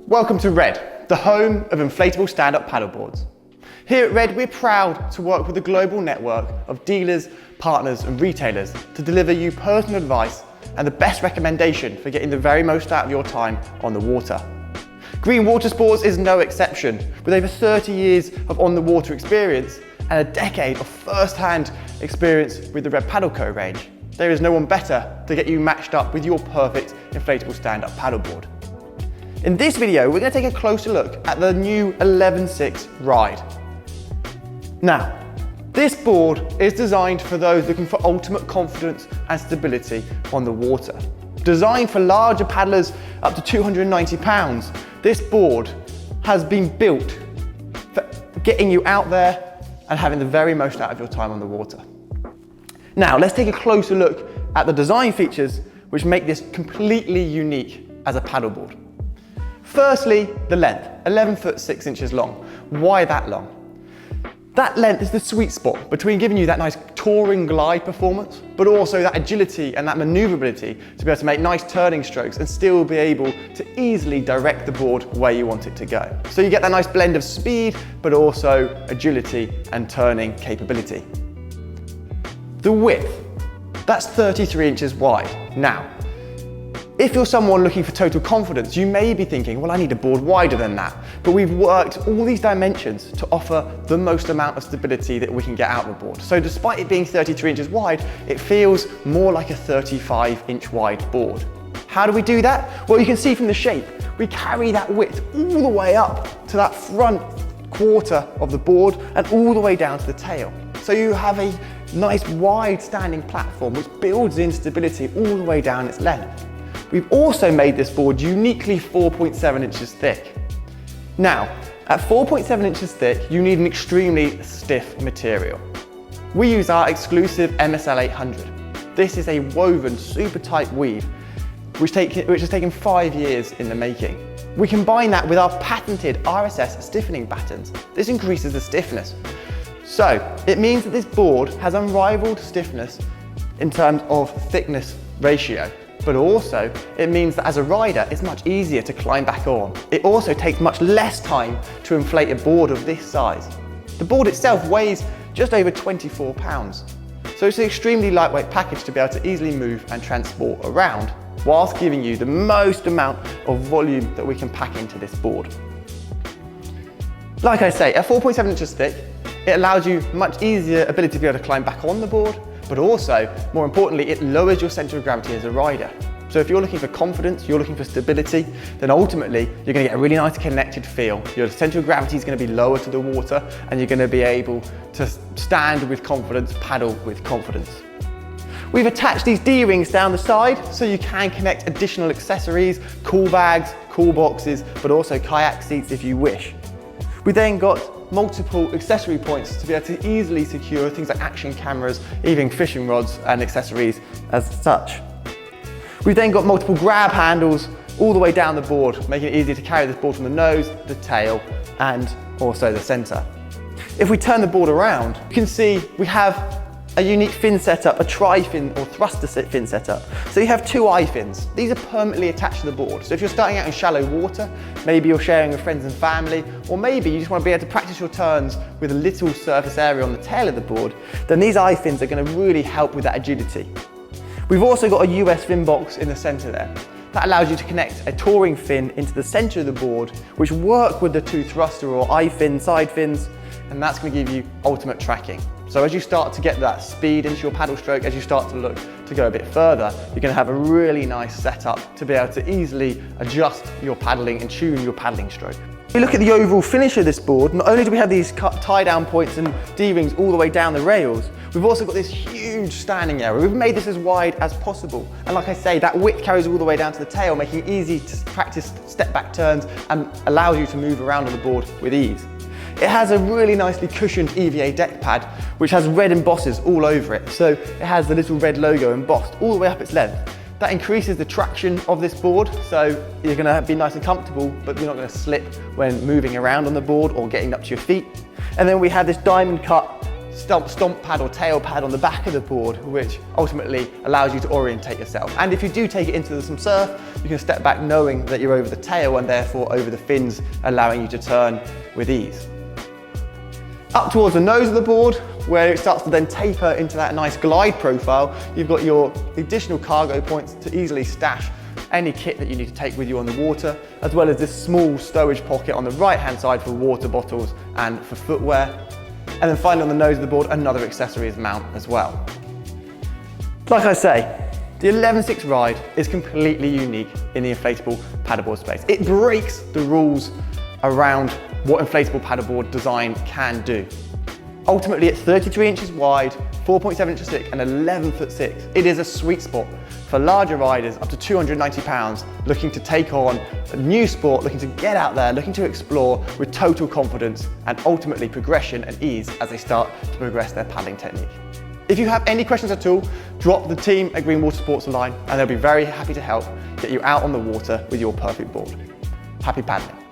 Welcome to Red, the home of inflatable stand-up paddleboards. Here at Red, we're proud to work with a global network of dealers, partners and retailers to deliver you personal advice and the best recommendation for getting the very most out of your time on the water. Green Water Sports is no exception. With over 30 years of on-the-water experience and a decade of first-hand experience with the Red Paddle Co range, there is no one better to get you matched up with your perfect inflatable stand-up paddleboard. In this video, we're going to take a closer look at the new 11.6 Ride. Now, this board is designed for those looking for ultimate confidence and stability on the water. Designed for larger paddlers up to 290 pounds, this board has been built for getting you out there and having the very most out of your time on the water. Now, let's take a closer look at the design features which make this completely unique as a paddleboard. Firstly, the length, 11 foot 6 inches long. Why that long? That length is the sweet spot between giving you that nice touring glide performance, but also that agility and that maneuverability to be able to make nice turning strokes and still be able to easily direct the board where you want it to go. So you get that nice blend of speed, but also agility and turning capability. The width, that's 33 inches wide. Now, if you're someone looking for total confidence, you may be thinking, well, I need a board wider than that. But we've worked all these dimensions to offer the most amount of stability that we can get out of the board. So despite it being 33 inches wide, it feels more like a 35-inch wide board. How do we do that? Well, you can see from the shape, we carry that width all the way up to that front quarter of the board and all the way down to the tail. So you have a nice wide standing platform which builds in stability all the way down its length. We've also made this board uniquely 4.7 inches thick. Now, at 4.7 inches thick, you need an extremely stiff material. We use our exclusive MSL 800. This is a woven, super tight weave, which has taken 5 years in the making. We combine that with our patented RSS stiffening battens. This increases the stiffness. So, it means that this board has unrivaled stiffness in terms of thickness ratio. But also, it means that as a rider, it's much easier to climb back on. It also takes much less time to inflate a board of this size. The board itself weighs just over 24 pounds. So it's an extremely lightweight package to be able to easily move and transport around, whilst giving you the most amount of volume that we can pack into this board. Like I say, at 4.7 inches thick, it allows you much easier ability to be able to climb back on the board, but also, more importantly, it lowers your centre of gravity as a rider. So if you're looking for confidence, you're looking for stability, then ultimately you're going to get a really nice connected feel. Your centre of gravity is going to be lower to the water and you're going to be able to stand with confidence, paddle with confidence. We've attached these D-rings down the side so you can connect additional accessories, cool bags, cool boxes, but also kayak seats if you wish. We then got multiple accessory points to be able to easily secure things like action cameras, even fishing rods and accessories as such. We've then got multiple grab handles all the way down the board, making it easier to carry this board from the nose, the tail, and also the center. If we turn the board around, you can see we have a unique fin setup, a tri-fin or thruster fin setup. So you have two eye-fins. These are permanently attached to the board. So if you're starting out in shallow water, maybe you're sharing with friends and family, or maybe you just want to be able to practice your turns with a little surface area on the tail of the board, then these eye-fins are going to really help with that agility. We've also got a US fin box in the center there. That allows you to connect a touring fin into the center of the board, which work with the two thruster or eye-fin side fins, and that's going to give you ultimate tracking. So as you start to get that speed into your paddle stroke, as you start to look to go a bit further, you're going to have a really nice setup to be able to easily adjust your paddling and tune your paddling stroke. If you look at the overall finish of this board, not only do we have these tie-down points and D-rings all the way down the rails, we've also got this huge standing area. We've made this as wide as possible. And like I say, that width carries all the way down to the tail, making it easy to practice step-back turns and allows you to move around on the board with ease. It has a really nicely cushioned EVA deck pad, which has red embosses all over it. So it has the little red logo embossed all the way up its length. That increases the traction of this board, so you're going to be nice and comfortable, but you're not going to slip when moving around on the board or getting up to your feet. And then we have this diamond cut stomp pad or tail pad on the back of the board, which ultimately allows you to orientate yourself. And if you do take it into some surf, you can step back knowing that you're over the tail and therefore over the fins, allowing you to turn with ease. Up towards the nose of the board, where it starts to then taper into that nice glide profile, you've got your additional cargo points to easily stash any kit that you need to take with you on the water, as well as this small stowage pocket on the right hand side for water bottles and for footwear. And then finally on the nose of the board, another accessories mount as well. Like I say, the 11.6 ride is completely unique in the inflatable paddleboard space. It breaks the rules around what inflatable paddleboard design can do. Ultimately, it's 33 inches wide, 4.7 inches thick and 11'6". It is a sweet spot for larger riders up to 290 pounds looking to take on a new sport, looking to get out there, looking to explore with total confidence and ultimately progression and ease as they start to progress their paddling technique. If you have any questions at all, drop the team at Green Water Sports a line and they'll be very happy to help get you out on the water with your perfect board. Happy paddling.